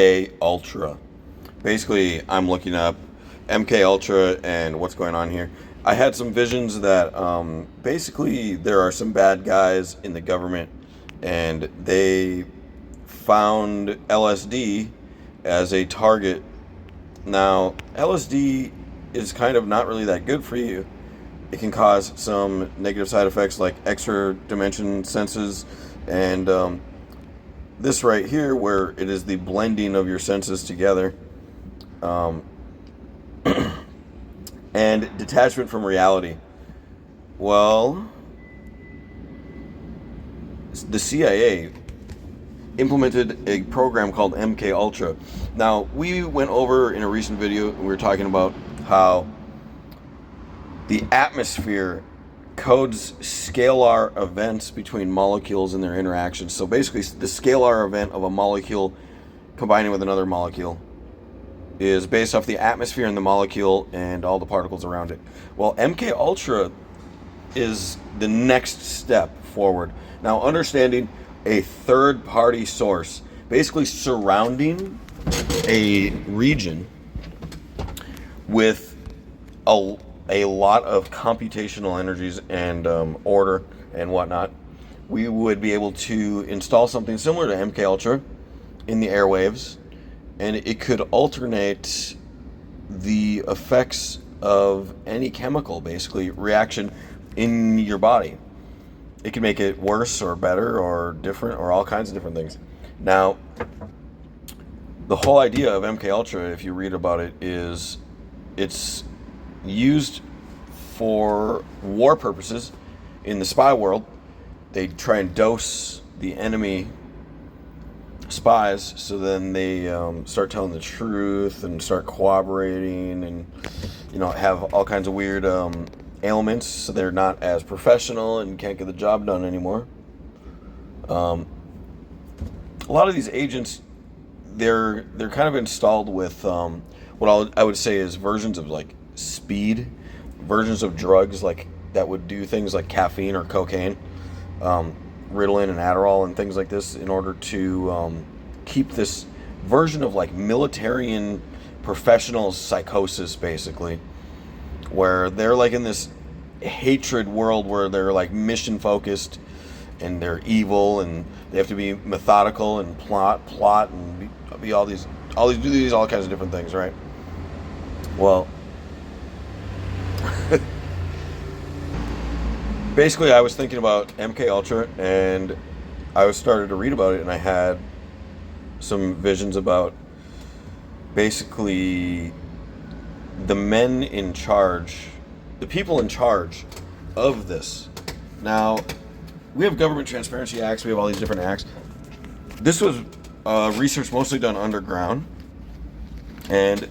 MK Ultra. Basically, I'm looking up MK Ultra and what's going on here. I had some visions that basically there are some bad guys in the government and they found LSD as a target. Now, LSD is kind of not really that good for you. It can cause some negative side effects like extra dimension senses and this right here, where it is the blending of your senses together, um, and detachment from reality. Well, the CIA implemented a program called MK Ultra. Now, we went over in a recent video, and we were talking about how the atmosphere codes scalar events between molecules and their interactions. So basically, the scalar event of a molecule combining with another molecule is based off the atmosphere and the molecule and all the particles around it. Well, MK Ultra is the next step forward. Now, understanding a third-party source, basically surrounding a region with a lot of computational energies and order and whatnot, we would be able to install something similar to MK Ultra in the airwaves, and it could alternate the effects of any chemical, basically, reaction in your body. It can make it worse or better or different or all kinds of different things. Now, the whole idea of MK Ultra, if you read about it, is it's used for war purposes in the spy world. They try and dose the enemy spies, so then they start telling the truth and start cooperating, and have all kinds of weird ailments, so they're not as professional and can't get the job done anymore. A lot of these agents, they're kind of installed with what I would say is versions of like speed, versions of drugs like that would do things like caffeine or cocaine, Ritalin and Adderall and things like this, in order to keep this version of like military and professional psychosis, basically, where they're like in this hatred world where they're like mission focused and they're evil and they have to be methodical and plot and be all these do all kinds of different things, right? Well, basically, I was thinking about MK Ultra, and I was started to read about it, and I had some visions about basically the men in charge, the people in charge of this. Now, we have government transparency acts, we have all these different acts. This was research mostly done underground, and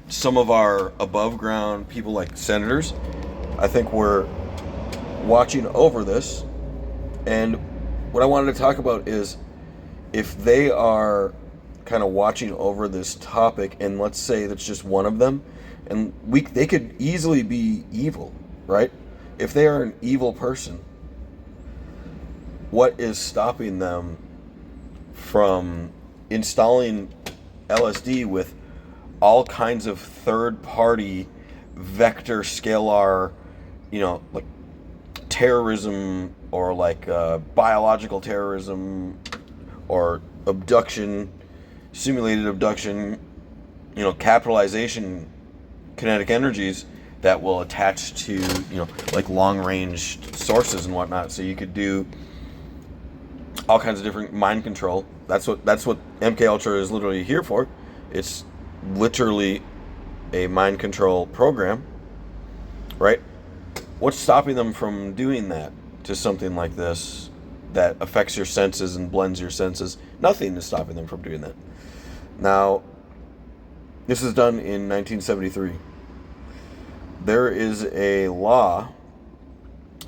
some of our above ground people, like senators, I think, were watching over this. And what I wanted to talk about is, if they are kind of watching over this topic, and let's say that's just one of them, and they could easily be evil, right? If they are an evil person, what is stopping them from installing LSD with all kinds of third-party vector scalar, like terrorism, or like biological terrorism, or abduction, simulated abduction, capitalization, kinetic energies that will attach to, like long-range sources and whatnot. So you could do all kinds of different mind control. That's what MK Ultra is literally here for. It's literally a mind control program, right? What's stopping them from doing that to something like this that affects your senses and blends your senses? Nothing is stopping them from doing that. Now, this is done in 1973. There is a law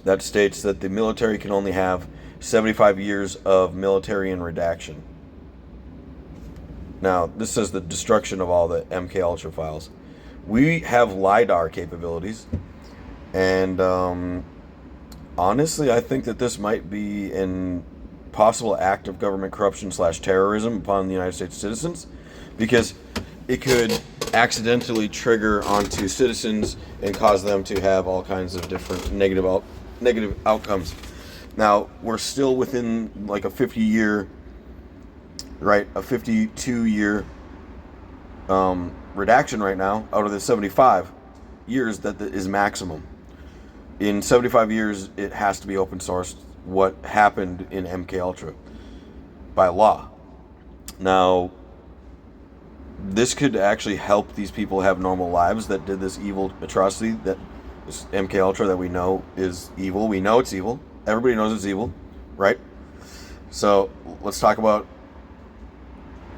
that states that the military can only have 75 years of military in redaction. Now, this says the destruction of all the MK Ultra files. We have LiDAR capabilities, and honestly, I think that this might be an possible act of government corruption / terrorism upon the United States citizens, because it could accidentally trigger onto citizens and cause them to have all kinds of different negative outcomes. Now, we're still within like a 52-year redaction right now out of the 75 years that is maximum. In 75 years, it has to be open sourced what happened in MK Ultra by law. Now, this could actually help these people have normal lives that did this evil atrocity, that this MK Ultra that we know is evil. We know it's evil. Everybody knows it's evil, right? So let's talk about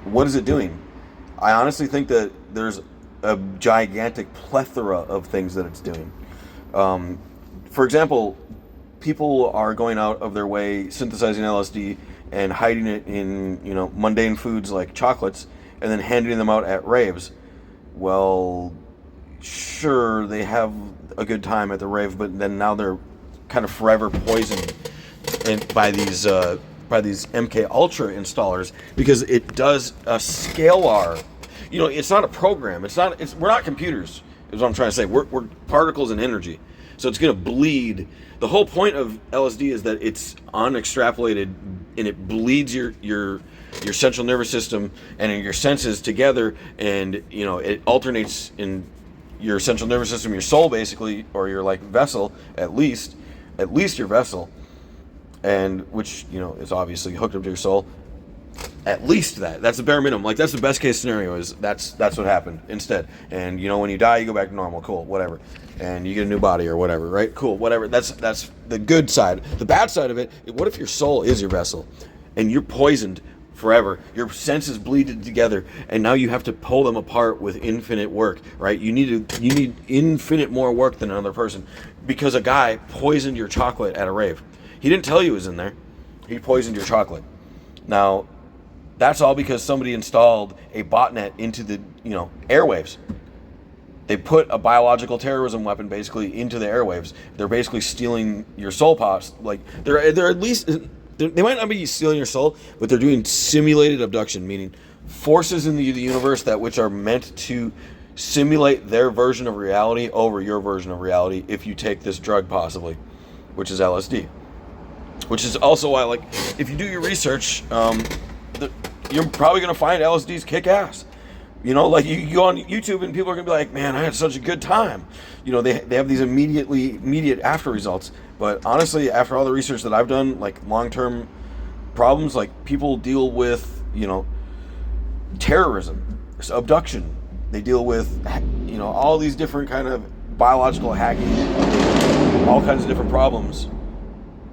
what is it doing. I honestly think that there's a gigantic plethora of things that it's doing. For example, people are going out of their way synthesizing LSD and hiding it in, mundane foods like chocolates, and then handing them out at raves. Well, sure, they have a good time at the rave, but then now they're kind of forever poisoned by these MK Ultra installers, because it does a scalar. It's not a program. We're not computers, is what I'm trying to say. We're particles and energy. So it's going to bleed. The whole point of LSD is that it's unextrapolated, and it bleeds your central nervous system and your senses together, and it alternates in your central nervous system, your soul basically, or your like vessel, at least your vessel, and which is obviously hooked up to your soul. At least that's the bare minimum. Like, that's the best case scenario, is that's what happened instead. And when you die, you go back to normal. Cool, whatever. And you get a new body or whatever, right? Cool, whatever. That's the good side. The bad side of it, what if your soul is your vessel and you're poisoned forever? Your senses bleed together, and now you have to pull them apart with infinite work, right? You need infinite more work than another person, because a guy poisoned your chocolate at a rave. He didn't tell you it was in there. He poisoned your chocolate. Now, that's all because somebody installed a botnet into the airwaves. They put a biological terrorism weapon basically into the airwaves. They're basically stealing your soul pods. Like, they're at least, they might not be stealing your soul, but they're doing simulated abduction, meaning forces in the universe that which are meant to simulate their version of reality over your version of reality if you take this drug, possibly, which is LSD. Which is also why, like, if you do your research, you're probably going to find LSD's kick ass. Like, you go on YouTube and people are going to be like, man, I had such a good time. They have these immediate after results. But honestly, after all the research that I've done, like, long-term problems, like, people deal with, terrorism, abduction. They deal with, all these different kind of biological hacking, all kinds of different problems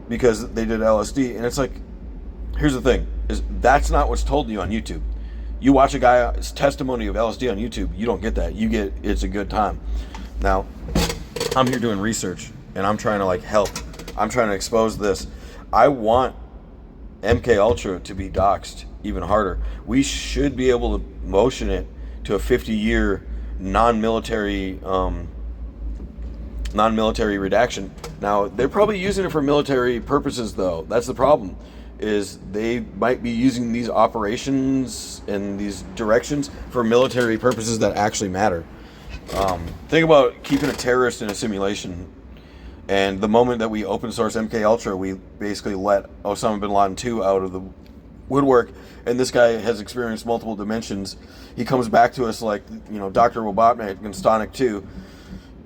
because they did LSD. And it's like, here's the thing, is that's not what's told you on YouTube. You watch a guy's testimony of LSD on YouTube, you don't get that. You get, it's a good time. Now, I'm here doing research, and I'm trying to help. I'm trying to expose this. I want MK Ultra to be doxxed even harder. We should be able to motion it to a 50-year non-military redaction. Now, they're probably using it for military purposes, though. That's the problem. Is they might be using these operations and these directions for military purposes that actually matter. Think about keeping a terrorist in a simulation, and the moment that we open source MK Ultra, we basically let Osama bin Laden 2 out of the woodwork, and this guy has experienced multiple dimensions. He comes back to us like, Dr. Robotnik in Sonic 2,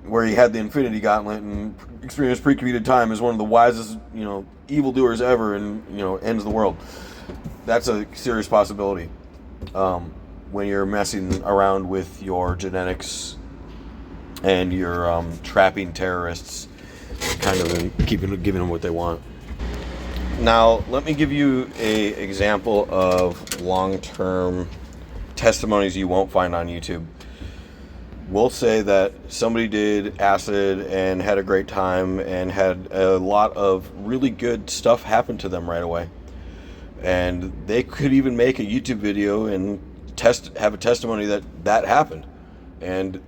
where he had the Infinity Gauntlet and experienced pre-computed time as one of the wisest, evildoers ever, and ends the world. That's a serious possibility when you're messing around with your genetics and you're trapping terrorists, kind of giving them what they want. Now, let me give you a example of long-term testimonies you won't find on YouTube. We'll say that somebody did acid and had a great time and had a lot of really good stuff happen to them right away. And they could even make a YouTube video and have a testimony that happened. And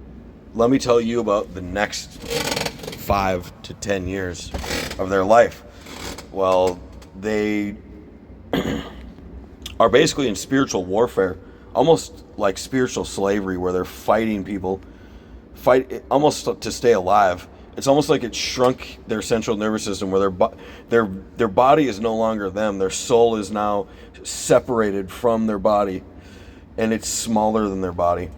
let me tell you about the next 5 to 10 years of their life. Well, they are basically in spiritual warfare, almost like spiritual slavery, where they're fighting people, almost to stay alive. It's almost like it shrunk their central nervous system, where their body is no longer them. Their soul is now separated from their body, and it's smaller than their body.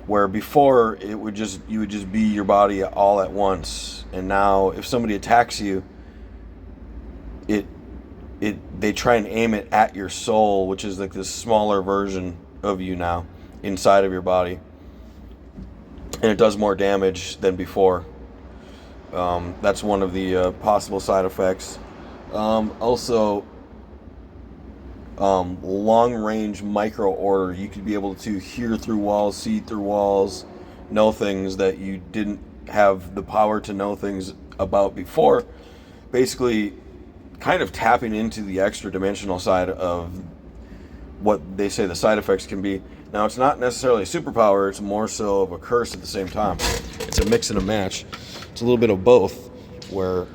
Where before you would just be your body all at once, and now if somebody attacks you, they try and aim it at your soul, which is like this smaller version of you now inside of your body, and it does more damage than before. That's one of the possible side effects. Also, long-range micro order. You could be able to hear through walls, see through walls, know things that you didn't have the power to know things about before. Basically, kind of tapping into the extra dimensional side of what they say the side effects can be. Now, it's not necessarily a superpower, it's more so of a curse at the same time. It's a mix and a match. It's a little bit of both, where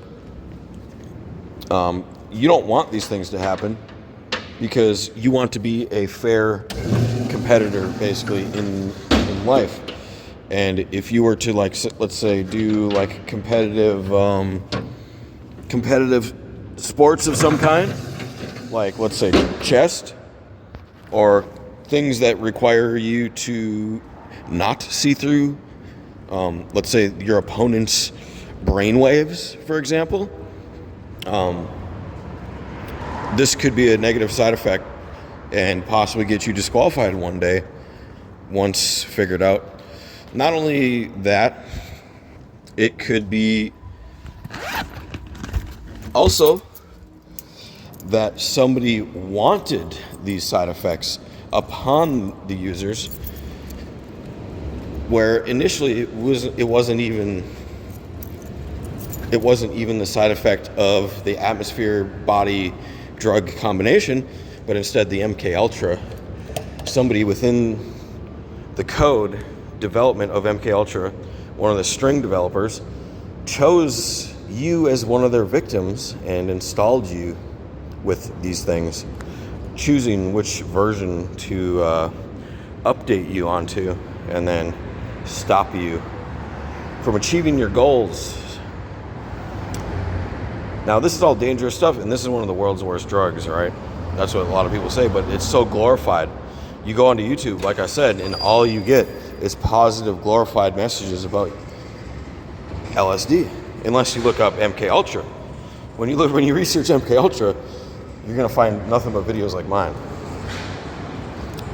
you don't want these things to happen because you want to be a fair competitor, basically, in life. And if you were to, like, let's say, do like competitive sports of some kind, like, let's say, chess, or things that require you to not see through, let's say, your opponent's brainwaves, for example, this could be a negative side effect and possibly get you disqualified one day once figured out. Not only that, it could be also that somebody wanted these side effects upon the users, where initially it wasn't even the side effect of the atmosphere body drug combination, but instead the MK Ultra. Somebody within the code development of MK Ultra, one of the string developers, chose you as one of their victims and installed you with these things, choosing which version to update you onto, and then stop you from achieving your goals. Now, this is all dangerous stuff, and this is one of the world's worst drugs, right? That's what a lot of people say, but it's so glorified. You go onto YouTube, like I said, and all you get is positive, glorified messages about LSD, unless you look up MK Ultra. When you research MK Ultra, you're gonna find nothing but videos like mine.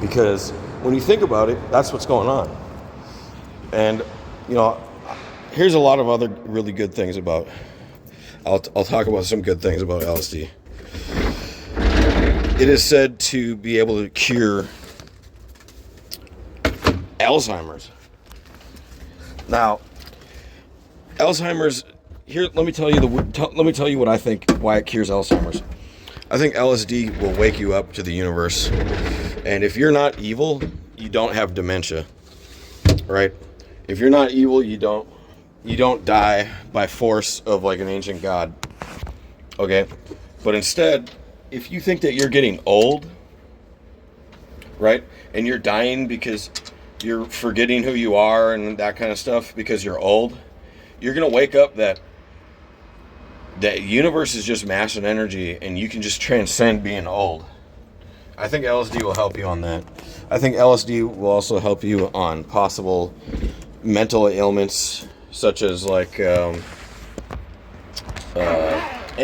Because when you think about it, that's what's going on. And, here's a lot of other really good things about. I'll talk about some good things about LSD. It is said to be able to cure Alzheimer's. Now, Alzheimer's. Here, let me tell you what I think. Why it cures Alzheimer's. I think LSD will wake you up to the universe, and if you're not evil, you don't have dementia, right? If you're not evil, you don't die by force of like an ancient god. Okay? But instead, if you think that you're getting old, right? And you're dying because you're forgetting who you are and that kind of stuff because you're old, you're going to wake up that universe is just mass and energy, and you can just transcend being old. I think LSD will help you on that. I think LSD will also help you on possible mental ailments, such as like any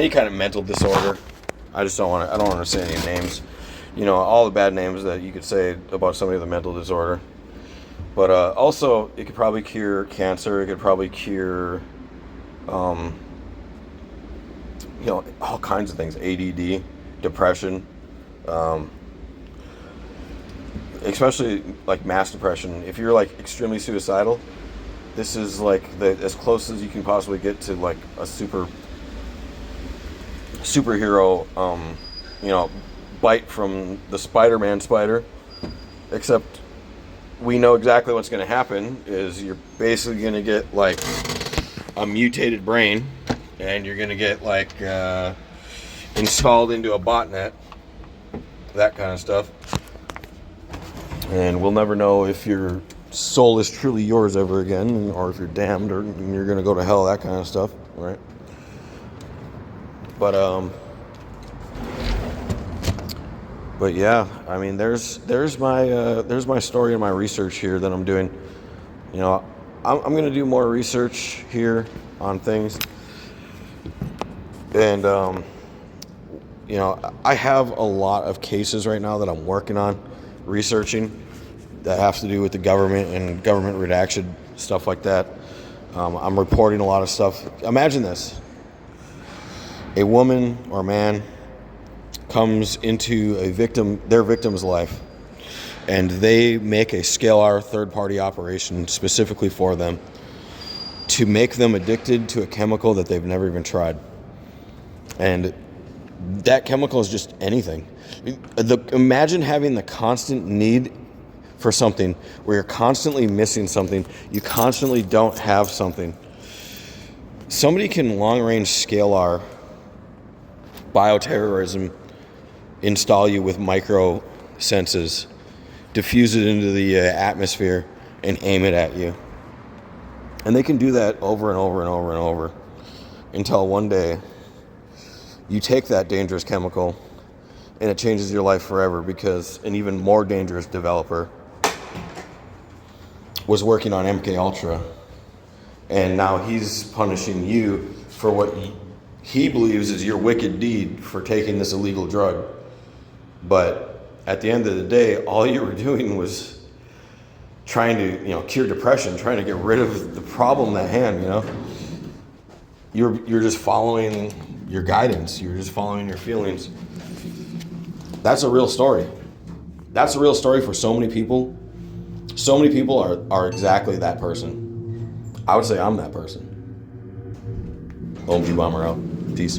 kind of mental disorder. I don't want to say any names. All the bad names that you could say about somebody with a mental disorder. But also, it could probably cure cancer. It could probably cure, all kinds of things. ADD, depression, especially like mass depression. If you're like extremely suicidal, this is like as close as you can possibly get to like a superhero, bite from the Spider-Man spider. Except we know exactly what's going to happen is you're basically going to get like a mutated brain, and you're going to get like installed into a botnet, that kind of stuff. And we'll never know if your soul is truly yours ever again, or if you're damned, or you're gonna go to hell. That kind of stuff, right? But yeah, I mean, there's my story and my research here that I'm doing. You know, I'm gonna do more research here on things, and you know, I have a lot of cases right now that I'm working on, researching, that have to do with the government and government redaction, stuff like that. I'm reporting a lot of stuff. Imagine this: a woman or man comes into their victim's life, and they make a scalar third-party operation specifically for them to make them addicted to a chemical that they've never even tried. And that chemical is just anything. Imagine having the constant need for something where you're constantly missing something, you constantly don't have something. Somebody can long-range scalar bioterrorism, install you with micro senses, diffuse it into the atmosphere, and aim it at you. And they can do that over and over and over and over until one day you take that dangerous chemical and it changes your life forever, because an even more dangerous developer was working on MK Ultra, and now he's punishing you for what he believes is your wicked deed for taking this illegal drug. But at the end of the day, all you were doing was trying to, cure depression, trying to get rid of the problem at hand. You're just following your guidance. You're just following your feelings. That's a real story. That's a real story for so many people. So many people are exactly that person. I would say I'm that person. OMG Bomber out. Peace.